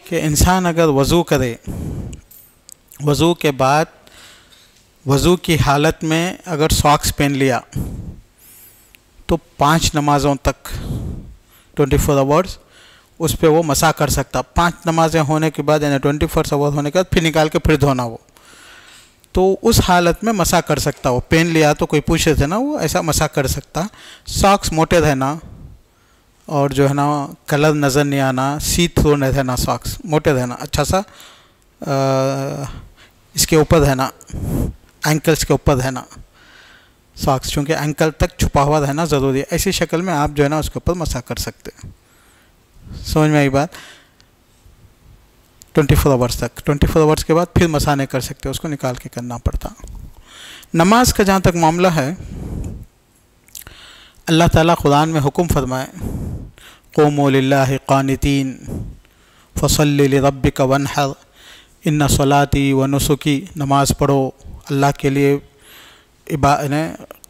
کہ انسان اگر وضو کرے، وضو کے بعد وضو کی حالت میں اگر ساکس پہن لیا تو 5 نمازوں تک 24 آورس اس پہ وہ مسح کر سکتا. 5 نمازیں ہونے کے بعد یعنی 24 آور ہونے کے بعد پھر نکال کے پھر دھونا وہ، تو اس حالت میں مسح کر سکتا. وہ پہن لیا تو کوئی پوچھے تھے نا، وہ ایسا مسح کر سکتا. ساکس موٹے رہنا اور جو ہے نا کلر نظر نہیں آنا، سی تھرو نہیں رہنا، ساکس موٹے رہنا، اچھا سا اس کے اوپر رہنا، اینکلس کے اوپر رہنا ساکس، چونکہ اینکل تک چھپا ہوا رہنا ضروری ہے. ایسی شکل میں آپ جو ہے نا اس کے اوپر مسح کر سکتے ہیں. سمجھ میں آئی بات؟ 24 آورس تک، 24 آورس کے بعد پھر مسح نہیں کر سکتے، اس کو نکال کے کرنا پڑتا. نماز کا جہاں تک معاملہ ہے، اللہ تعالیٰ قرآن میں حکم فرمائے قوموا للہ قانتین فصلی لربک وانحر ان صلاتی و نسکی، نماز پڑھو اللہ کے لیے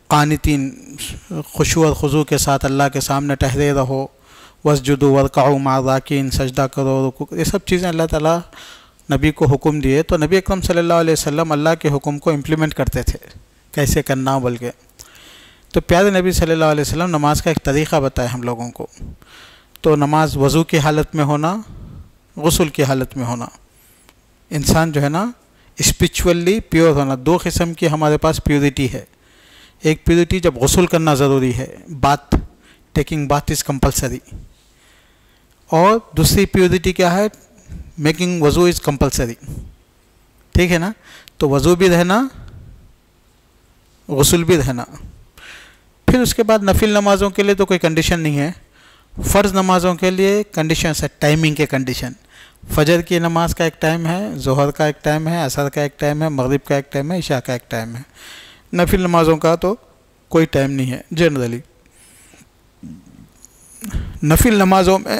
قانتین، خشوع اور خضوع کے ساتھ اللہ کے سامنے ٹہرے رہو. واسجدوا وارکعوا مع الراکعین، سجدہ کرو، رکوع، یہ سب چیزیں اللہ تعالیٰ نبی کو حکم دیے. تو نبی اکرم صلی اللہ علیہ وسلم اللہ کے حکم کو امپلیمنٹ کرتے تھے، کیسے کرنا بلکہ. تو پیارے نبی صلی اللہ علیہ وسلم نماز کا ایک طریقہ بتائے ہم لوگوں کو. تو نماز وضو کی حالت میں ہونا، غسل کی حالت میں ہونا. انسان جو ہے نا اسپریچولی پیور ہونا. 2 قسم کی ہمارے پاس پیورٹی ہے. ایک پیورٹی جب غسل کرنا ضروری ہے، بات ٹیکنگ بات از کمپلسری، اور دوسری پیورٹی کیا ہے، میکنگ وضو از کمپلسری. ٹھیک ہے نا؟ تو وضو بھی رہنا، غسل بھی رہنا. پھر اس کے بعد نفل نمازوں کے لیے تو کوئی کنڈیشن نہیں ہے. فرض نمازوں کے لیے کنڈیشنس ہے، ٹائمنگ کے کنڈیشن. فجر کی نماز کا ایک ٹائم ہے، ظہر کا ایک ٹائم ہے، عصر کا ایک ٹائم ہے، مغرب کا ایک ٹائم ہے، عشاء کا ایک ٹائم ہے. نفل نمازوں کا تو کوئی ٹائم نہیں ہے جنرلی. نفل نمازوں میں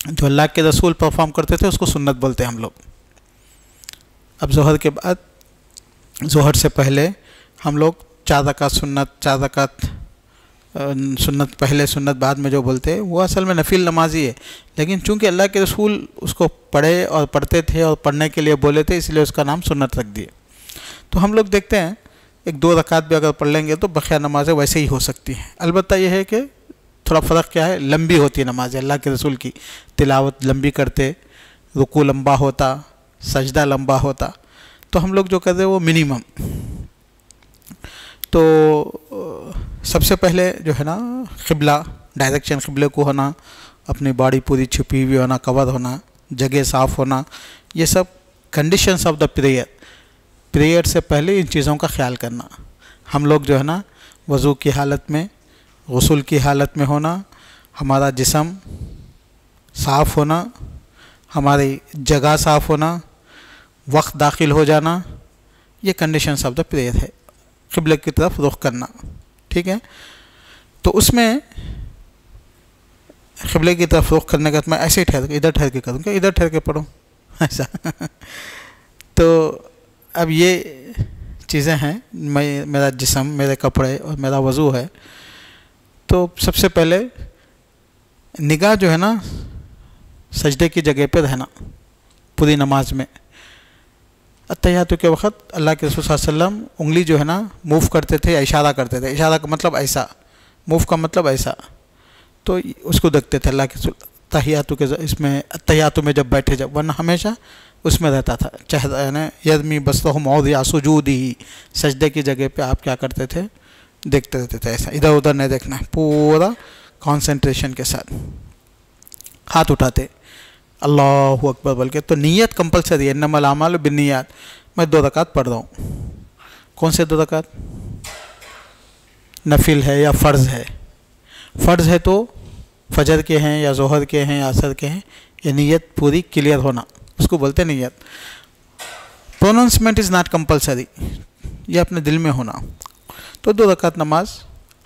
جو اللہ کے رسول پرفارم کرتے تھے اس کو سنت بولتے ہیں ہم لوگ. اب ظہر کے بعد، ظہر سے پہلے ہم لوگ 4 رکعت سنت، 4 رکعت سنت پہلے سنت بعد میں جو بولتے ہیں وہ اصل میں نفل نماز ہی ہے. لیکن چونکہ اللہ کے رسول اس کو پڑھے اور پڑھتے تھے اور پڑھنے کے لیے بولے تھے، اس لیے اس کا نام سنت رکھ دیے. تو ہم لوگ دیکھتے ہیں 1-2 رکعت بھی اگر پڑھ لیں گے تو بقیہ نمازیں ویسے ہی ہو سکتی ہیں. البتہ یہ ہے کہ تھوڑا فرق کیا ہے، لمبی ہوتی ہے نماز. اللہ کے رسول کی تلاوت لمبی کرتے، رکوع لمبا ہوتا، سجدہ لمبا ہوتا. تو ہم لوگ جو کرتے وہ منیمم. تو سب سے پہلے جو ہے نا قبلہ، ڈائریکشن قبلے کو ہونا، اپنی باڈی پوری چھپی ہوئی ہونا، کور ہونا، جگہ صاف ہونا، یہ سب کنڈیشنز آف دا پریئر سے پہلے ان چیزوں کا خیال کرنا. ہم لوگ جو ہے نا وضو کی حالت میں، غسل کی حالت میں ہونا، ہمارا جسم صاف ہونا، ہماری جگہ صاف ہونا، وقت داخل ہو جانا، یہ کنڈیشنز آف دا پریئر ہے. قبلے کی طرف رخ کرنا. ٹھیک ہے؟ تو اس میں قبلے کی طرف رخ کرنے کا میں ایسے ہی ٹھہر کے ادھر ٹھہر کے کروں کہ ادھر ٹھہر کے پڑھوں ایسا. تو اب یہ چیزیں ہیں، میرا جسم، میرے کپڑے اور میرا وضو ہے. تو سب سے پہلے نگاہ جو ہے نا سجدے کی جگہ پہ رہنا پوری نماز میں. اتحیات کے وقت اللہ کے رسول صلی اللہ علیہ وسلم انگلی جو ہے نا موو کرتے تھے یا اشارہ کرتے تھے. اشارہ کا مطلب ایسا، موو کا مطلب ایسا. تو اس کو دیکھتے تھے اللہ کے رسول تحیاتوں کے اس میں، اتحیاتوں میں جب بیٹھے، جب ورنہ ہمیشہ اس میں رہتا تھا. چہرہ یدمی بستہ موضع سجودہ، سجدے کی جگہ پہ آپ کیا کرتے تھے، دیکھتے رہتے تھے ایسا. ادھر ادھر نہیں دیکھنا، پورا کانسنٹریشن کے ساتھ ہاتھ اٹھاتے اللہ اکبر بول کے. تو نیت کمپلسری ہے، انما الاعمال بالنیات. میں 2 رکعت پڑھ رہا ہوں. کون سے 2 رکعت؟ نفل ہے یا فرض ہے؟ فرض ہے تو فجر کے ہیں یا ظہر کے ہیں یا عصر کے ہیں. یہ نیت پوری کلیئر ہونا، اس کو بولتے ہیں نیت. پروننسمنٹ از ناٹ کمپلسری، یہ اپنے دل میں ہونا. تو 2 رکعت نماز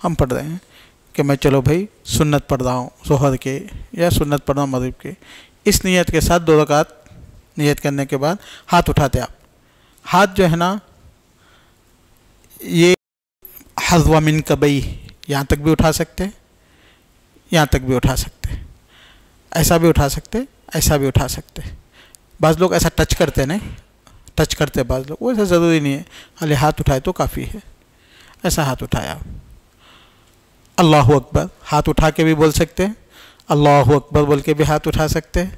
ہم پڑھ رہے ہیں کہ میں چلو بھائی سنت پڑھ رہا ہوں ظہر کے یا سنت پڑھ رہا ہوں مغرب کے. اس نیت کے ساتھ 2 رکعت نیت کرنے کے بعد ہاتھ اٹھاتے آپ. ہاتھ جو ہے نا یہ حذو من کبئی، یہاں تک بھی اٹھا سکتے، یہاں تک بھی اٹھا سکتے، ایسا بھی اٹھا سکتے، ایسا بھی اٹھا سکتے. بعض لوگ ایسا ٹچ کرتے نہیں، ٹچ کرتے بعض لوگ، وہ ایسا ضروری نہیں ہے، خالی ہاتھ اٹھائے تو کافی ہے. ایسا ہاتھ اٹھایا. اللہ اکبر ہاتھ اٹھا کے بھی بول سکتے ہیں، اللہ اکبر بول کے بھی ہاتھ اٹھا سکتے ہیں،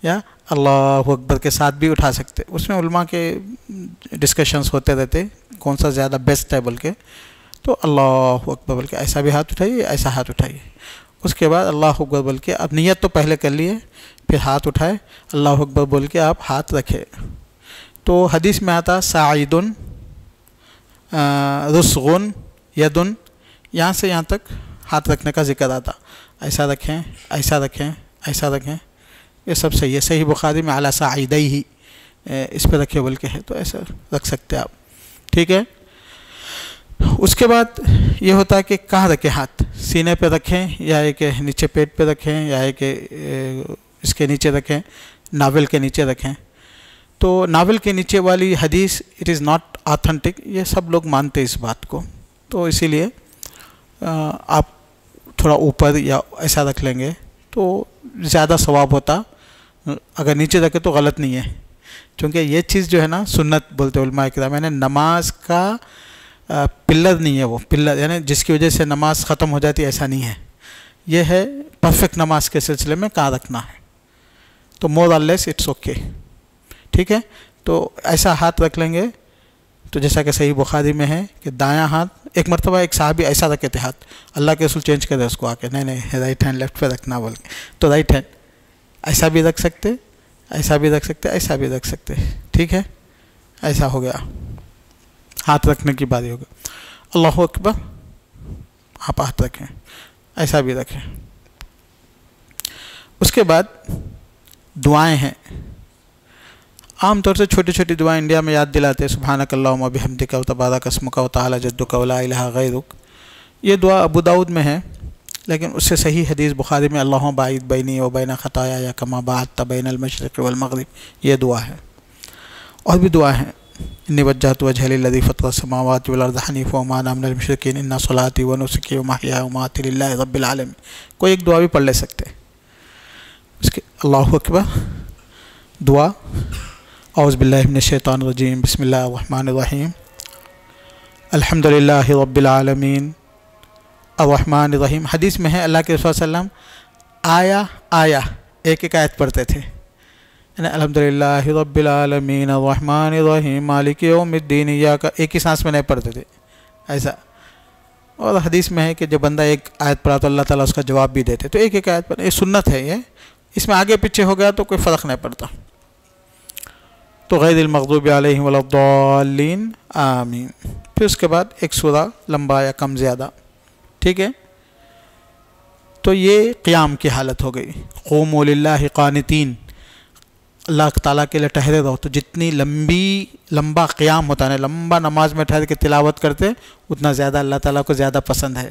یا اللہ اکبر کے ساتھ بھی اٹھا سکتے. اس میں علماء کے ڈسکشنز ہوتے رہتے کون سا زیادہ بیسٹ ہے بول کے. تو اللہ اکبر بول کے ایسا بھی ہاتھ اٹھائیے، ایسا ہاتھ اٹھائیے. اس کے بعد اللہ اکبر بول کے اب نیت تو پہلے کر لیے، پھر ہاتھ اٹھائے، اللہ اکبر بول کے آپ ہاتھ رکھے. تو حدیث میں آتا ساعدن رسغن یدن، یہاں سے یہاں تک ہاتھ رکھنے کا ذکر آتا. ایسا رکھیں، ایسا رکھیں، ایسا رکھیں، یہ سب صحیح ہے. صحیح بخاری میں علی صاعدیہ اس پہ رکھے بول کے ہے، تو ایسا رکھ سکتے آپ. ٹھیک ہے. اس کے بعد یہ ہوتا ہے کہ کہاں رکھیں ہاتھ، سینے پہ رکھیں یا ایک نیچے پیٹ پہ رکھیں یا ایک اس کے نیچے رکھیں، ناول کے نیچے رکھیں. تو ناول کے نیچے والی حدیث اٹ از ناٹ آتھنٹک، یہ سب لوگ مانتے اس بات کو. تو اسی لیے آپ تھوڑا اوپر یا ایسا رکھ لیں گے تو زیادہ ثواب ہوتا. اگر نیچے رکھے تو غلط نہیں ہے، کیونکہ یہ چیز جو ہے نا سنت بولتے علماء کرام، میں نے نماز کا پلر نہیں ہے، وہ پلر یعنی جس کی وجہ سے نماز ختم ہو جاتی، ایسا نہیں ہے. یہ ہے پرفیکٹ نماز کے سلسلے میں کہاں رکھنا ہے. تو مور اور لیس اٹس اوکے. ٹھیک ہے. تو ایسا ہاتھ رکھ لیں گے. تو جیسا کہ صحیح بخاری میں ہے کہ دایاں ہاتھ، ایک مرتبہ ایک صحابی ایسا رکھے تھے ہاتھ، اللہ کے رسول چینج کرے اس کو آ کے، نہیں رائٹ ہینڈ لیفٹ پہ رکھنا بول کے. تو رائٹ ہینڈ ایسا بھی رکھ سکتے، ایسا بھی رکھ سکتے، ایسا بھی رکھ سکتے. ٹھیک ہے. ایسا ہو گیا، ہاتھ رکھنے کی باری ہو گئی. اللہ اکبر آپ ہاتھ رکھیں، ایسا بھی رکھیں. اس کے بعد دعائیں ہیں. عام طور سے چھوٹی چھوٹی دعائیں انڈیا میں یاد دلاتے ہیں، سبحانک اللہم و بحمدک و تبارک اسمک و تعالی جدک و لا الہ غیرک. یہ دعا ابو داؤد میں ہے، لیکن اس سے صحیح حدیث بخاری میں اللہم باعد بینی و بین خطایا کما باعدت بین المشرق والمغرب، یہ دعا ہے. اور بھی دعا ہیں، انی وجہت وجہی للذی فطر السماوات والارض حنیفا وما انا من المشرکین ان صلاتی و نسکی و محیائی و مماتی للہ رب العالمین. کوئی ایک دعا بھی پڑھ لے سکتے. اس کے اللہ اکبر دعا، اعوذ باللہ من الشیطان الرجیم، بسم اللہ الرحمن الرحیم، الحمد للہ رب العالمین الرحمن الرحیم. حدیث میں ہے اللہ کے رسول صلی اللہ علیہ وسلم آیا ایک ایک آیت پڑھتے تھے، یعنی الحمد للہ رب العالمین الرحمن الرحیم مالک یوم الدین ایاک، ایک ہی سانس میں نہیں پڑھتے تھے ایسا. اور حدیث میں ہے کہ جب بندہ ایک آیت پڑھا تو اللہ تعالیٰ اس کا جواب بھی دیتے. تو ایک ایک آیت پڑھا، یہ سنت ہے. یہ اس میں آگے پیچھے ہو گیا تو کوئی فرق نہیں پڑتا. تو غیر المغضوب علیہم ولا الضالین آمین. پھر اس کے بعد ایک سورہ لمبا یا کم زیادہ. ٹھیک ہے. تو یہ قیام کی حالت ہو گئی. قوموا للہ قانتین، اللہ تعالیٰ کے لیے ٹھہرے رہو. تو جتنی لمبا قیام ہوتا ہے، لمبا نماز میں ٹھہر کے تلاوت کرتے، اتنا زیادہ اللہ تعالیٰ کو زیادہ پسند ہے.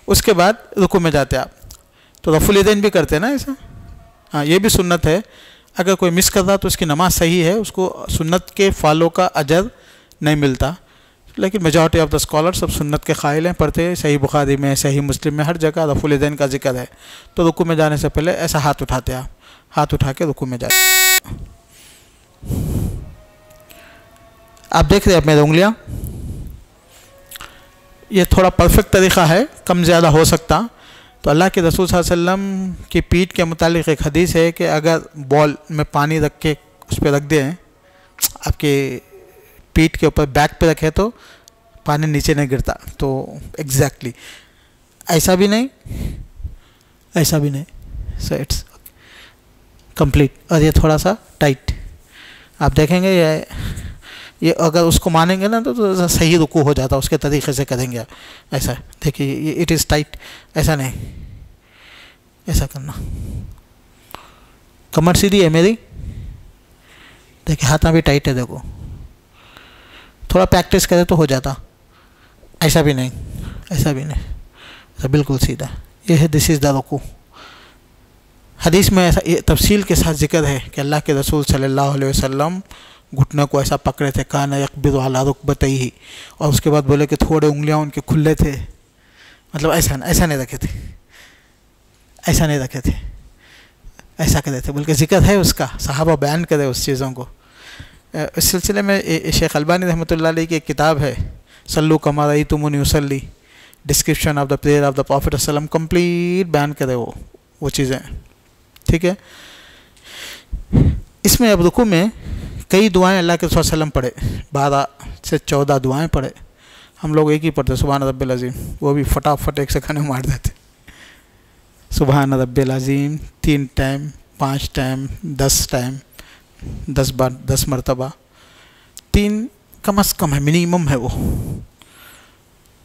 اس کے بعد رکوع میں جاتے آپ، تو رفع الیدین بھی کرتے نا ایسا. ہاں یہ بھی سنت ہے. اگر کوئی مس کر رہا تو اس کی نماز صحیح ہے، اس کو سنت کے فالو کا اجر نہیں ملتا. لیکن میجارٹی آف دا اسکالر سب سنت کے قائل ہیں، پڑھتے ہیں. صحیح بخاری میں، صحیح مسلم میں، ہر جگہ رفع الیدین کا ذکر ہے. تو رکوع میں جانے سے پہلے ایسا ہاتھ اٹھاتے آپ، ہاتھ اٹھا کے رکوع میں جاتے. آپ دیکھ رہے ہیں میری انگلیاں، یہ تھوڑا پرفیکٹ طریقہ ہے، کم زیادہ ہو سکتا. تو اللہ کے رسول صلی اللہ علیہ وسلم کی پیٹھ کے متعلق ایک حدیث ہے کہ اگر بال میں پانی رکھ کے اس پہ رکھ دیں، آپ کے پیٹھ کے اوپر بیک پہ رکھے تو پانی نیچے نہیں گرتا. تو ایگزیکٹلی ایسا بھی نہیں، ایسا بھی نہیں. So it's complete. اور یہ تھوڑا سا ٹائٹ، آپ دیکھیں گے یہ اگر اس کو مانیں گے نا تو صحیح رکوع ہو جاتا، اس کے طریقے سے کریں گے آپ. ایسا دیکھیے یہ اٹ از ٹائٹ، ایسا نہیں، ایسا کرنا. کمر سیدھی ہے میری، دیکھیں ہاتھ بھی ٹائٹ ہے. دیکھو تھوڑا پریکٹس کرے تو ہو جاتا. ایسا بھی نہیں، ایسا بھی نہیں، ایسا بالکل سیدھا. یہ ہے دس از دا رکوع. حدیث میں ایسا تفصیل کے ساتھ ذکر ہے کہ اللہ کے رسول صلی اللہ علیہ وسلم گھٹنے کو ایسا پکڑے تھے، کان یقبض علی رکبتیہ، اور اس کے بعد بولے کہ تھوڑے انگلیاں ان کے کھلے تھے. مطلب ایسا نہیں رکھے تھے، ایسا نہیں رکھے تھے. ایسا کرتے تھے، بلکہ ذکر ہے اس کا، صحابہ بیان کرے اس چیزوں کو۔ اس سلسلے میں شیخ البانی رحمۃ اللہ علیہ کی ایک کتاب ہے صلو کما رأیتمونی اصلی، description of the prayer of the prophet صلی اللہ علیہ وسلم، کمپلیٹ بیان کرے وہ چیزیں، ٹھیک ہے۔ اس میں اب رکوع میں کئی دعائیں اللہ کے رسول صلی اللہ علیہ وسلم پڑھے، 12 سے 14 دعائیں پڑھے، ہم لوگ ایک ہی پڑھتے سبحان رب العظیم، وہ بھی فٹافٹ ایک سیکنڈ میں مار دیتے، سبحان رب العظیم 3 ٹائم 5 ٹائم 10 ٹائم 10 بار 10 مرتبہ، 3 کم از کم ہے، منیمم ہے وہ۔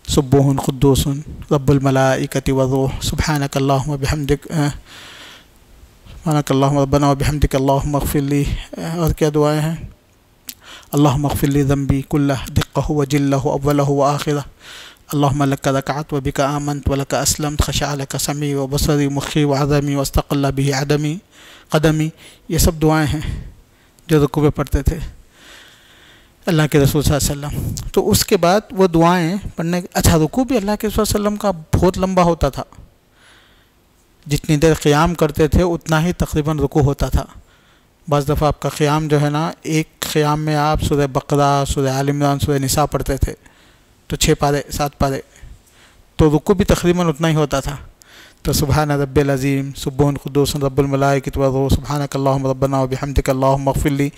سبوح قدوس رب الملائکۃ والروح سبحانک اللہم بحمدک، سبحانک اللہم ربنا وبحمدک اللہم اغفر لی، اور کیا دعائیں ہیں، اللہم اغفر لی ذنبی کلہ دقہ وجلہ اولہ وآخرہ، اللہم لک رکعت وبک آمنت ولک اسلمت خشع لک سمعی وبصری مخی وعظمی واستقل بہ عدمی قدمی، یہ سب دعائیں ہیں جو رکوع میں پڑھتے تھے اللہ کے رسول صلی اللہ علیہ وسلم۔ تو اس کے بعد وہ دعائیں پڑھنے، اچھا رکوع بھی اللہ کے رسول صلی اللہ علیہ وسلم کا بہت لمبا ہوتا تھا، جتنی دیر قیام کرتے تھے اتنا ہی تقریباً رکوع ہوتا تھا۔ بعض دفعہ آپ کا قیام جو ہے نا، ایک قیام میں آپ سورہ بقرہ، سورہ آل عمران، سورہ نساء پڑھتے تھے، تو 6 پارے 7 پارے، تو رکوع بھی تقریباً اتنا ہی ہوتا تھا۔ تو سبحان رب العظیم، سبوح قدوس رب الملائکۃ والروح سبحانک اللہم ربنا وبحمدک اللہم اغفر لی،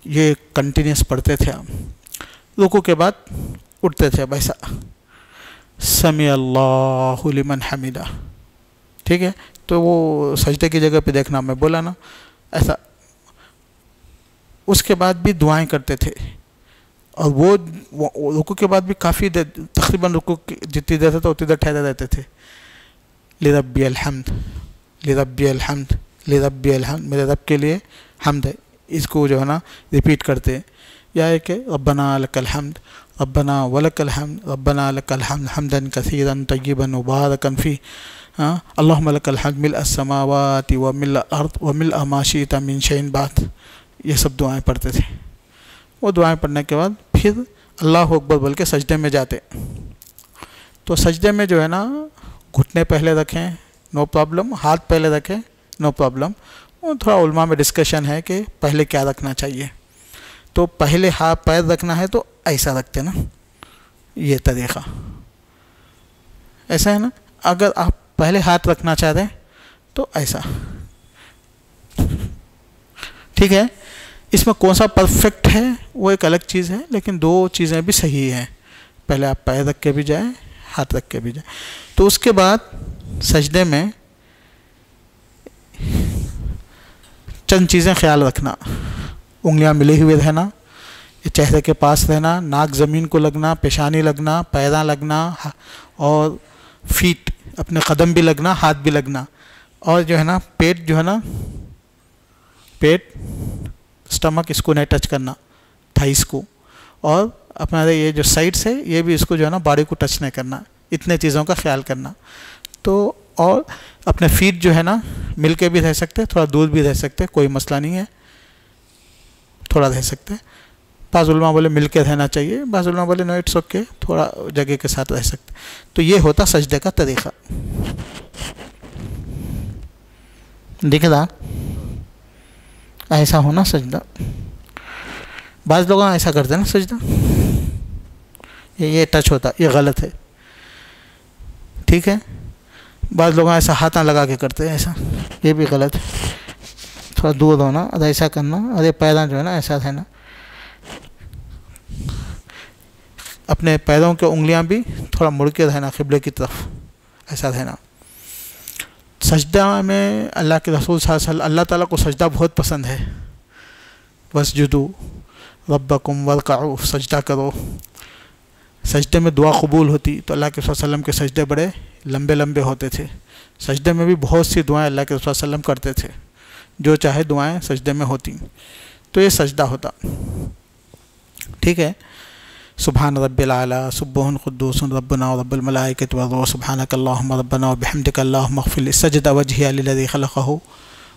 یہ کنٹینیوس پڑھتے تھے آپ۔ رکوع کے بعد اٹھتے تھے ایسا، سمع اللہ لمن حمدہ، ٹھیک ہے۔ تو وہ سجدے کی جگہ پہ دیکھنا، میں بولا نا ایسا۔ اس کے بعد بھی دعائیں کرتے تھے، اور وہ رکوع کے بعد بھی کافی دیر، تقریباً رکوع جتنی دیر تھا اتنی دیر ٹھہرے رہتے تھے، لربی الحمد لربی الحمد لربی الحمد، میرے رب کے لیے حمد ہے، اس کو جو ہے نا ریپیٹ کرتے، یا ہے کہ ربنا لک الحمد ربنا ولک الحمد ربنا لک الحمد حمدا کثیرا طیبا مبارکا فیہ، اللہم لک الحمد ملء السماوات وملء الارض وملء ما شئت من شیء بعد، یہ سب دعائیں پڑھتے تھے۔ وہ دعائیں پڑھنے کے بعد پھر اللہ اکبر بول کے سجدے میں جاتے۔ تو سجدے میں جو ہے نا، گھٹنے پہلے رکھیں نو پرابلم، ہاتھ پہلے رکھیں نو پرابلم، اور تھوڑا علماء میں ڈسکشن ہے کہ پہلے کیا رکھنا چاہیے۔ تو پہلے ہاتھ پیر رکھنا ہے تو ایسا رکھتے نا، یہ طریقہ ایسا ہے نا۔ اگر آپ پہلے ہاتھ رکھنا چاہتے ہیں تو ایسا، ٹھیک ہے۔ اس میں کون سا پرفیکٹ ہے وہ ایک الگ چیز ہے، لیکن 2 چیزیں بھی صحیح ہیں، پہلے آپ پیر رکھ کے بھی جائیں، ہاتھ رکھ کے بھی جائیں۔ تو اس کے بعد سجدے میں چند چیزیں خیال رکھنا، انگلیاں ملے ہوئے رہنا، چہرے کے پاس رہنا، ناک زمین کو لگنا، پیشانی لگنا، پیراں لگنا، اور فیٹ اپنے قدم بھی لگنا، ہاتھ بھی لگنا، اور جو ہے نا پیٹ جو ہے نا، پیٹ سٹمک اس کو نہیں ٹچ کرنا، تھائس کو، اور اپنا یہ جو سائڈس ہے یہ بھی اس کو جو ہے نا باڈی کو ٹچ نہیں کرنا، اتنے چیزوں کا خیال کرنا۔ تو اور اپنے فیٹ جو ہے نا مل کے بھی رہ سکتے، تھوڑا دور بھی رہ سکتے، کوئی مسئلہ نہیں ہے، تھوڑا رہ سکتے۔ بعض علماء بولے مل کے رہنا چاہیے، بعض علماء بولے نو اٹس اوکے، تھوڑا جگہ کے ساتھ رہ سکتے۔ تو یہ ہوتا سجدے کا طریقہ، دیکھ رہا ایسا ہونا سجدہ۔ بعض لوگ ایسا کرتے ہیں نا سجدہ، یہ ٹچ ہوتا، یہ غلط ہے، ٹھیک ہے۔ بعض لوگ ایسا ہاتھاں لگا کے کرتے ہیں، ایسا، یہ بھی غلط ہے، تھوڑا دور ہونا اور ایسا کرنا، اور یہ پیراں جو ہے نا ایسا رہنا، اپنے پیروں کے انگلیاں بھی تھوڑا مڑ کے رہنا قبلے کی طرف، ایسا رہنا۔ سجدہ میں اللہ کے رسول صلی اللہ علیہ وسلم، اللہ تعالیٰ کو سجدہ بہت پسند ہے، وَاسْجُدُوا رَبَّكُمْ وَارْكَعُوا، سجدہ کرو۔ سجدے میں دعا قبول ہوتی، تو اللہ کے رسول صلی اللہ علیہ وسلم کے سجدے بڑے لمبے لمبے ہوتے تھے۔ سجدے میں بھی بہت سی دعائیں اللہ کے رسول صلی اللہ علیہ وسلم کرتے تھے، جو چاہے دعائیں سجدے میں ہوتی، تو یہ سجدہ ہوتا، ٹھیک ہے۔ سبحان رب العلیٰ سبوح قدوس ربنا ورب الملائکۃ والروح سبحانک اللہم ربنا وبحمدک اللہم اغفر لی، سجد وجہی للذی خلقہ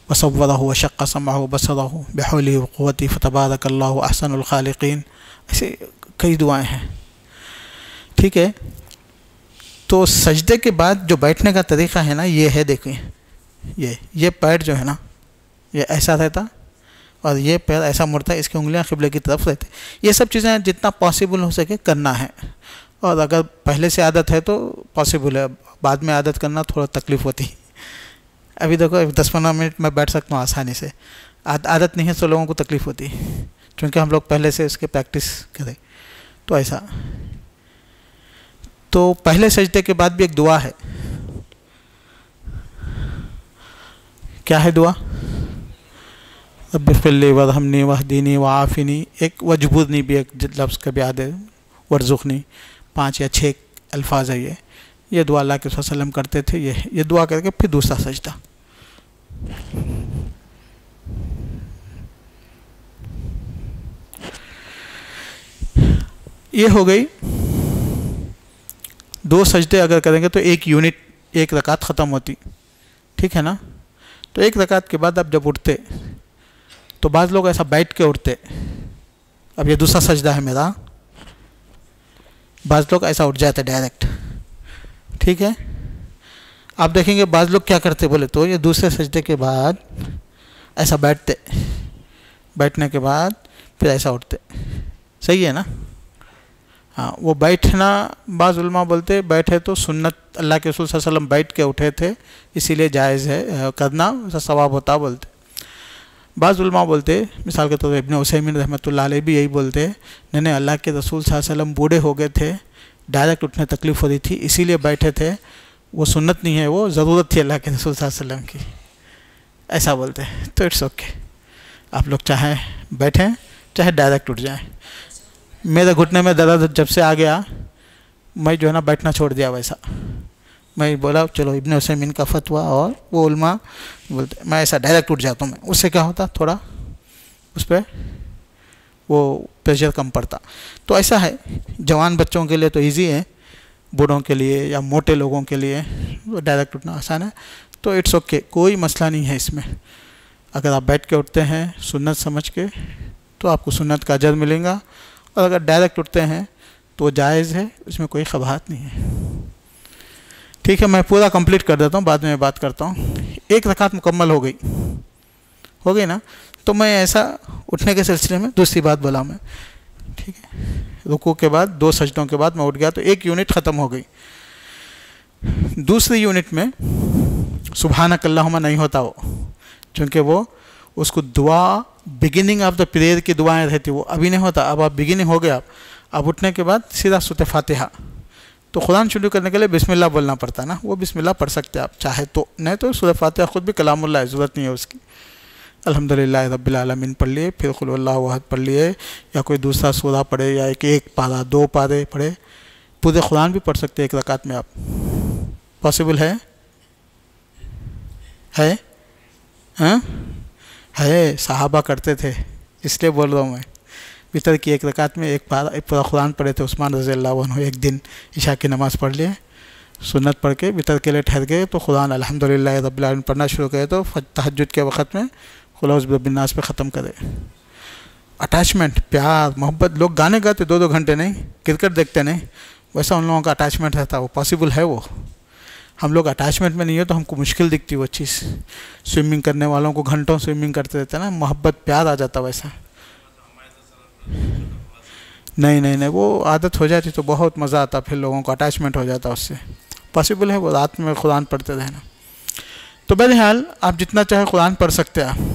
وصورہ وشق سمعہ وبصرہ بحولہ وقوتہ فتبارک اللہ احسن الخالقین، ایسے کئی دعائیں ہیں، ٹھیک ہے۔ تو سجدے کے بعد جو بیٹھنے کا طریقہ ہے نا، یہ ہے، دیکھیں یہ پیر جو ہے نا یہ ایسا رہتا اور یہ پیر ایسا مڑتا ہے، اس کی انگلیاں قبلے کی طرف رہتے. یہ سب چیزیں جتنا پاسبل ہو سکے کرنا ہے، اور اگر پہلے سے عادت ہے تو پاسبل ہے، بعد میں عادت کرنا تھوڑا تکلیف ہوتی. ابھی دیکھو 10-15 منٹ میں بیٹھ سکتا ہوں آسانی سے، عادت نہیں ہے تو لوگوں کو تکلیف ہوتی ہے، کیونکہ ہم لوگ پہلے سے اس کے پریکٹس کریں. تو ایسا، تو پہلے سجدے کے بعد بھی ایک دعا ہے. کیا ہے دعا؟ رب اغفر لی وارحمنی واہدنی وعافنی، ایک وجبرنی بھی ایک لفظ کا بھی یاد ہے، ورزقنی، 5 یا 6 الفاظ ہے. یہ دعا اللہ کے صلی اللہ علیہ وسلم کرتے تھے. یہ دعا کر کے پھر دوسرا سجدہ. یہ ہو گئی 2 سجدے اگر کریں گے تو ایک رکعت ختم ہوتی، ٹھیک ہے نا. تو ایک رکعت کے بعد اب جب اٹھتے تو بعض لوگ ایسا بیٹھ کے اٹھتے. اب یہ دوسرا سجدہ ہے میرا، بعض لوگ ایسا اٹھ جاتے ڈائریکٹ، ٹھیک ہے. آپ دیکھیں گے بعض لوگ کیا کرتے بولے تو یہ دوسرے سجدے کے بعد ایسا بیٹھتے، بیٹھنے کے بعد پھر ایسا اٹھتے. صحیح ہے نا؟ ہاں، وہ بیٹھنا بعض علماء بولتے بیٹھے تو سنت، اللہ کے رسول صلی اللہ علیہ وسلم بیٹھ کے اٹھے تھے اسی لیے جائز ہے کرنا، اسا ثواب ہوتا بولتے. بعض علماء بولتے، مثال کے طور پر ابن عثیمین رحمۃ اللہ علیہ بھی یہی بولتے، نہیں اللہ کے رسول صلی اللہ علیہ وسلم بوڑھے ہو گئے تھے، ڈائریکٹ اٹھنے تکلیف ہو رہی تھی اسی لیے بیٹھے تھے، وہ سنت نہیں ہے، وہ ضرورت تھی اللہ کے رسول صلی اللہ علیہ وسلم کی، ایسا بولتے. تو اٹس اوکے، آپ لوگ چاہیں بیٹھیں چاہے ڈائریکٹ اٹھ جائیں. میرے گھٹنے میں درد جب سے آ گیا میں جو ہے نا بیٹھنا چھوڑ دیا. ویسا میں بولا چلو ابن عثیمین کا فتویٰ اور وہ علماء بولتے، میں ایسا ڈائریکٹ اٹھ جاتا ہوں. میں اس سے کیا ہوتا، تھوڑا اس پہ وہ پریشر کم پڑتا. تو ایسا ہے، جوان بچوں کے لیے تو ایزی ہے، بوڑھوں کے لیے یا موٹے لوگوں کے لیے ڈائریکٹ اٹھنا آسان ہے. تو اٹس اوکے، کوئی مسئلہ نہیں ہے اس میں. اگر آپ بیٹھ کے اٹھتے ہیں سنت سمجھ کے تو آپ کو سنت کا اجر ملے گا، اور اگر ڈائریکٹ اٹھتے ہیں تو جائز ہے، اس میں کوئی قباحت نہیں ہے. ٹھیک ہے، میں پورا کمپلیٹ کر دیتا ہوں، بعد میں بات کرتا ہوں. ایک رکعت مکمل ہو گئی نا. تو میں ایسا اٹھنے کے سلسلے میں دوسری بات بولا میں، ٹھیک ہے. رکوع کے بعد 2 سجدوں کے بعد میں اٹھ گیا تو ایک یونٹ ختم ہو گئی. دوسری یونٹ میں سبحانک اللہم نہیں ہوتا وہ، چونکہ وہ اس کو دعا بگننگ آف دا پریئر کی دعائیں رہتی، وہ ابھی نہیں ہوتا. اب آپ بگننگ ہو گیا، اب اٹھنے کے بعد سیدھا سورۃ فاتحہ. تو قرآن شروع کرنے کے لیے بسم اللہ بولنا پڑتا ہے نا، وہ بسم اللہ پڑھ سکتے آپ چاہے تو، نہیں تو سورۃ فاتحہ خود بھی کلام اللہ ہے، ضرورت نہیں ہے اس کی. الحمدللہ رب العالمین پڑھ لیے، پھر قل اللہ احد پڑھ لیے، یا کوئی دوسرا سورہ پڑھے، یا ایک پارہ 2 پارے پڑھے. پورے قرآن بھی پڑھ سکتے ایک رکعت میں آپ. پاسبل ہے؟ ہاں ہے، صحابہ کرتے تھے، اس لیے بول رہا ہوں میں. وطر کی ایک رکعت میں ایک پورا قرآن پڑھے تھے عثمان رضی اللہ عنہ. ایک دن عشاء کی نماز پڑھ لیے، سنت پڑھ کے وطر کے لیے ٹھہر گئے تو قرآن الحمدللہ رب العالمین پڑھنا شروع کرے تو تہجد کے وقت میں قل اعوذ برب الناس پہ ختم کرے. اٹیچمنٹ، پیار، محبت. لوگ گانے گاتے 2 گھنٹے نہیں، کرکٹ دیکھتے نہیں، ویسا ان لوگوں کا اٹیچمنٹ رہتا. وہ پاسبل ہے. وہ ہم لوگ اٹیچمنٹ میں نہیں ہے تو ہم کو مشکل دکھتی وہ چیز. سوئمنگ کرنے والوں کو گھنٹوں سوئمنگ کرتے رہتے نا، محبت پیار آ جاتا. ویسا نہیں، وہ عادت ہو جاتی تو بہت مزہ آتا، پھر لوگوں کو اٹیچمنٹ ہو جاتا اس سے. پاسبل ہے وہ رات میں قرآن پڑھتے رہنا. تو بہرحال آپ جتنا چاہے قرآن پڑھ سکتے ہیں.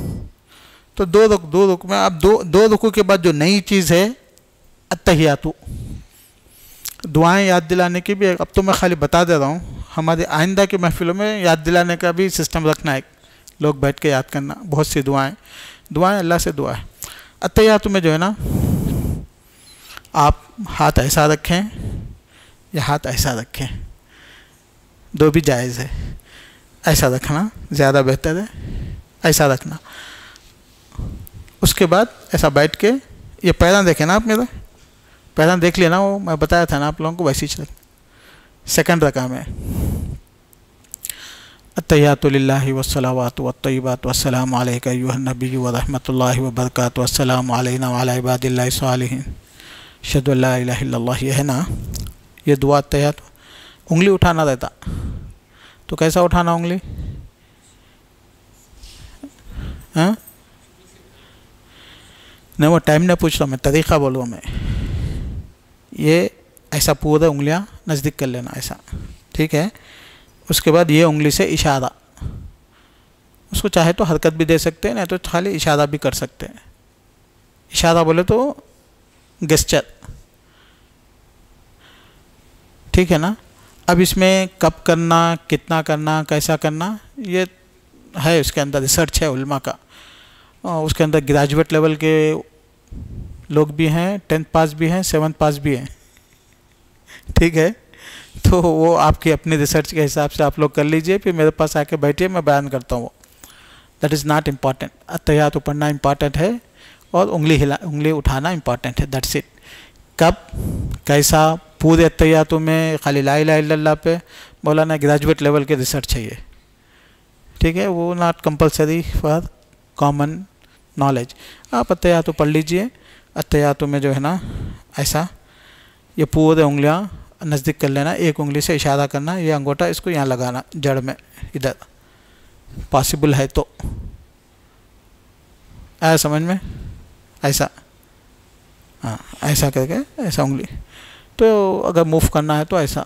تو 2 رکوع میں اب 2 رکوع کے بعد جو نئی چیز ہے التحیات، دعائیں یاد دلانے کی بھی. اب تو میں خالی بتا دے رہا ہوں، ہمارے آئندہ کی محفلوں میں یاد دلانے کا بھی سسٹم رکھنا ہے، لوگ بیٹھ کے یاد کرنا. بہت سی دعائیں اللہ سے دعا ہے. التحیات میں جو ہے نا، آپ ہاتھ ایسا رکھیں یا ہاتھ ایسا رکھیں، 2 بھی جائز ہے. ایسا رکھنا زیادہ بہتر ہے، ایسا رکھنا. اس کے بعد ایسا بیٹھ کے یہ پیراں دیکھیں نا، آپ میرا پیراں دیکھ لینا، وہ میں بتایا تھا نا آپ لوگوں کو، ویسے ہی چلیں. سیکنڈ رکعت میں التحیات للہ والصلوات والطیبات والسلام علیک ایھا النبی ورحمۃ اللہ وبرکاتہ والسلام علینا وعلی عباد اللہ الصالحین اشہد ان لا الہ الا اللہ. یہ ہے نا، یہ دعا التحیات. انگلی اٹھانا رہتا. تو کیسا اٹھانا انگلی؟ ہاں نہیں وہ ٹائم نہیں پوچھ رہا ہوں میں، طریقہ بولوں میں. یہ ایسا پورے انگلیاں نزدیک کر لینا ایسا، ٹھیک ہے. اس کے بعد یہ انگلی سے اشارہ، اس کو چاہے تو حرکت بھی دے سکتے ہیں، نہیں تو خالی اشارہ بھی کر سکتے ہیں. اشارہ بولے تو گیسچر، ٹھیک ہے نا. اب اس میں کب کرنا، کتنا کرنا، کیسا کرنا، یہ ہے اس کے اندر ریسرچ ہے علماء کا. اس کے اندر گریجویٹ لیول کے لوگ بھی ہیں، 10th پاس بھی ہیں، 7th پاس بھی ہیں، ٹھیک ہے. تو وہ آپ کی اپنی ریسرچ کے حساب سے آپ لوگ کر لیجئے، پھر میرے پاس آ کے بیٹھیے، میں بیان کرتا ہوں. That is not important. اتحیات پڑھنا امپورٹنٹ ہے اور انگلی اٹھانا امپورٹنٹ ہے، دیٹس اٹ. کب، کیسا، پورے اتحیاتوں میں خالی لا الہ الا اللہ پہ مولانا گریجویٹ لیول کے ریسرچ ہے یہ، ٹھیک ہے. وہ not compulsory for common knowledge. آپ اتحیاتوں پڑھ لیجئے. اتحیاتوں میں جو ہے نا ایسا یہ پورے انگلیاں نزدیک کر لینا، ایک انگلی سے اشارہ کرنا، یہ انگوٹھا اس کو یہاں لگانا جڑ میں، ادھر پاسبل ہے تو. آیا سمجھ میں؟ ایسا، ہاں ایسا کر کے ایسا انگلی. تو اگر موو کرنا ہے تو ایسا،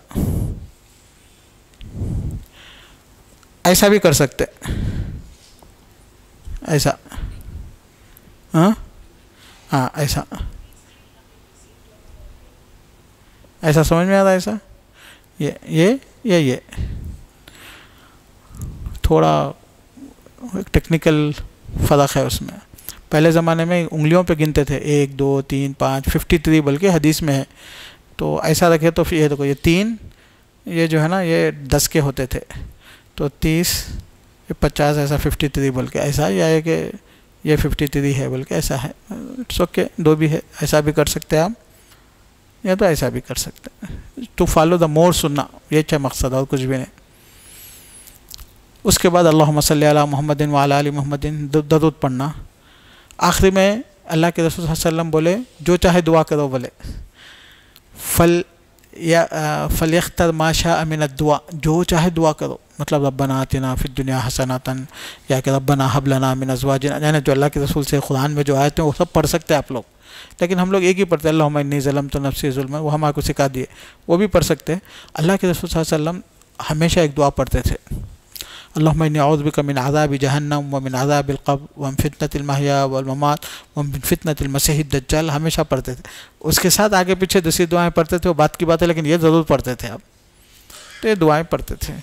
ایسا بھی کر سکتے، ایسا، ہاں ہاں ایسا، ایسا سمجھ میں آ رہا ہے. ایسا یہ تھوڑا ٹیکنیکل فرق ہے اس میں. پہلے زمانے میں انگلیوں پہ گنتے تھے، 1 2 3 5 53 بلکہ حدیث میں ہے. تو ایسا رکھے تو یہ دیکھو، یہ 3 یہ جو ہے نا یہ 10 کے ہوتے تھے، تو 30 یہ 50 ایسا 53 بلکہ ایسا، یا ہے کہ یہ 53 ہے بلکہ ایسا ہے. اٹس اوکے، 2 بھی ہے، ایسا بھی کر سکتے ہیں آپ، یا تو ایسا بھی کر سکتے ہیں. ٹو فالو دا مور سننا، یہ کیا مقصد، اور کچھ بھی نہیں. اس کے بعد اللہم صلی علی محمد وعلی آل محمد، درود پڑھنا. آخری میں اللہ کے رسول صلی اللہ علیہ وسلم بولے جو چاہے دعا کرو، بولے فلیختر ما شاء من الدعاء، جو چاہے دعا کرو. مطلب ربنا آتنا فی الدنیا حسنۃ، یا کہ ربنا ھب لنا من ازواجنا، یعنی جو اللہ کے رسول سے قرآن میں جو آیت ہیں وہ سب پڑھ سکتے ہیں آپ لوگ. لیکن ہم لوگ ایک ہی پڑھتے ہیں، اللہم انی ظلمت نفسی ظلما، وہ ہمارے کو سکھا دیے، وہ بھی پڑھ سکتے ہیں. اللہ کے رسول صلی اللہ علیہ وسلم ہمیشہ ایک دعا پڑھتے تھے، اللہم انی اعوذ بک من عذاب جہنم ومن عذاب القبر ومن فتنۃ المحیا والممات ومن فتنۃ المسیح الدجال، ہمیشہ پڑھتے تھے. اس کے ساتھ آگے پیچھے دوسری دعائیں پڑھتے تھے، وہ بات کی بات ہے، لیکن یہ ضرور پڑھتے تھے آپ. تو یہ دعائیں پڑھتے تھے.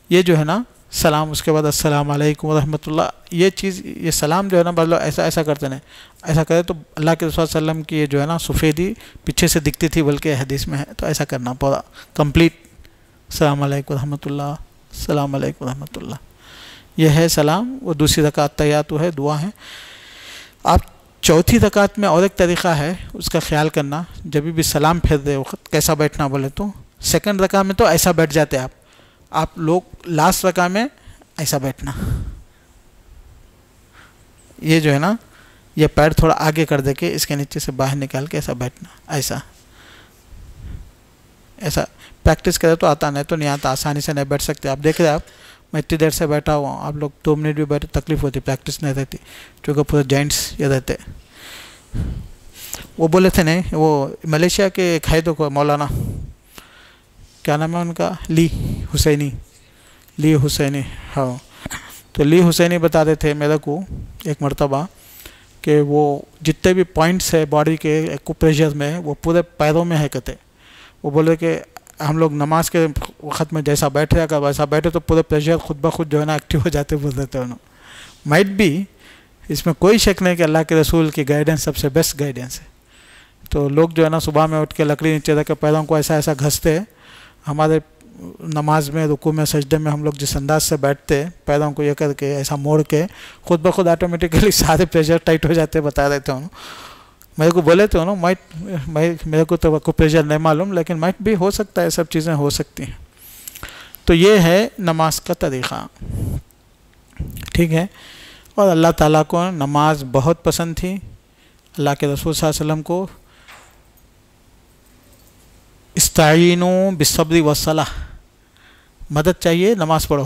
یہ جو ہے نا سلام، اس کے بعد السلام علیکم ورحمۃ اللہ، یہ چیز، یہ سلام جو ہے نا مطلب ایسا کرتے ہیں. ایسا کرے تو اللہ کے رسول صلی اللہ علیہ وسلم کی یہ جو ہے نا سفیدی پیچھے سے دکھتی تھی، بلکہ حدیث میں ہے. تو ایسا کرنا پورا کمپلیٹ، السلام علیکم ورحمۃ اللہ، السلام علیکم ورحمۃ اللہ. یہ ہے سلام. وہ دوسری رکعت تحیات ہے، دعا ہے. آپ چوتھی رکعت میں اور ایک طریقہ ہے اس کا خیال کرنا، جب بھی سلام پھیر رہے وقت کیسا بیٹھنا بولے تو. سیکنڈ رکعت میں تو ایسا بیٹھ جاتے آپ لوگ، لاسٹ رکعت میں ایسا بیٹھنا. یہ جو ہے نا یہ پیر تھوڑا آگے کر دے کے اس کے نیچے سے باہر نکال کے ایسا بیٹھنا، ایسا پریکٹس کرے تو آتا، نہیں تو نہیں آتا، آسانی سے نہیں بیٹھ سکتے. آپ دیکھ رہے آپ میں اتنی دیر سے بیٹھا ہوا ہوں، آپ لوگ 2 منٹ بھی بیٹھے تکلیف ہوتی، پریکٹس نہیں رہتی، کیونکہ پورے جوائنٹس یہ رہتے. وہ بولے تھے نہیں، وہ ملیشیا کے ایک ہے تو مولانا، کیا نام ہے ان کا، لی حسینی، ہاں. تو لی حسینی بتا رہے تھے میرے کو ایک مرتبہ کہ وہ جتنے بھی پوائنٹس ہے باڈی کے ایکوپریشر میں وہ پورے پیروں میں ہے کہتے. وہ بولے کہ ہم لوگ نماز کے وقت میں جیسا بیٹھے اگر ویسا بیٹھے تو پورے پریشر خود بخود جو ہے نا ایکٹیو ہو جاتے بول رہے تھے انہوں. مائٹ بھی، اس میں کوئی شک نہیں کہ اللہ کے رسول کی گائیڈنس سب سے بیسٹ گائیڈنس ہے. تو لوگ جو ہے نا صبح میں اٹھ کے لکڑی نیچے رکھ کے پیروں کو ایسا گھستے. ہمارے نماز میں رکوع میں سجدے میں ہم لوگ جس انداز سے بیٹھتے، پیروں کو یہ کر کے ایسا موڑ کے، خود بخود آٹومیٹیکلی سارے پریشر ٹائٹ ہو جاتے، بتا رہے تھے انہوں. میرے کو بولے تھے انہوں، میرے کو تو پریشر نہیں معلوم، لیکن مائٹ بھی ہو سکتا ہے، سب چیزیں ہو سکتی ہیں. تو یہ ہے نماز کا طریقہ، ٹھیک ہے. اور اللہ تعالیٰ کو نماز بہت پسند تھی. اللہ کے رسول صلی اللہ علیہ وسلم کو استعینوا بالصبر والصلاۃ، مدد چاہیے، نماز پڑھو.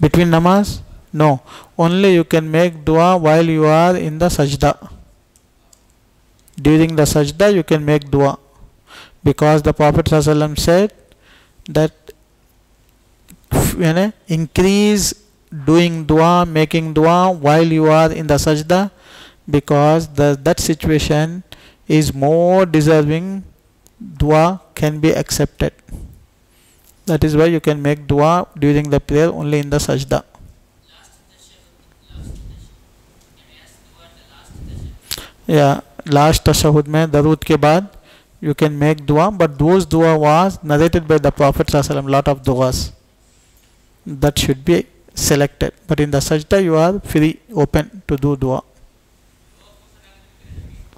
between namaz? No, only you can make dua while you are in the sajda. During the sajda you can make dua, because the Prophet ﷺ said that increase doing dua, making dua while you are in the sajda, because that situation is more deserving, dua can be accepted. That is why you can make dua during the prayer only in the sajda. Yeah, last tashahud mein darood ke baad you can make dua, but those dua was narrated by the Prophet sallallahu alaihi wasallam, lot of duas that should be selected, but in the sajda you are free, open to do dua.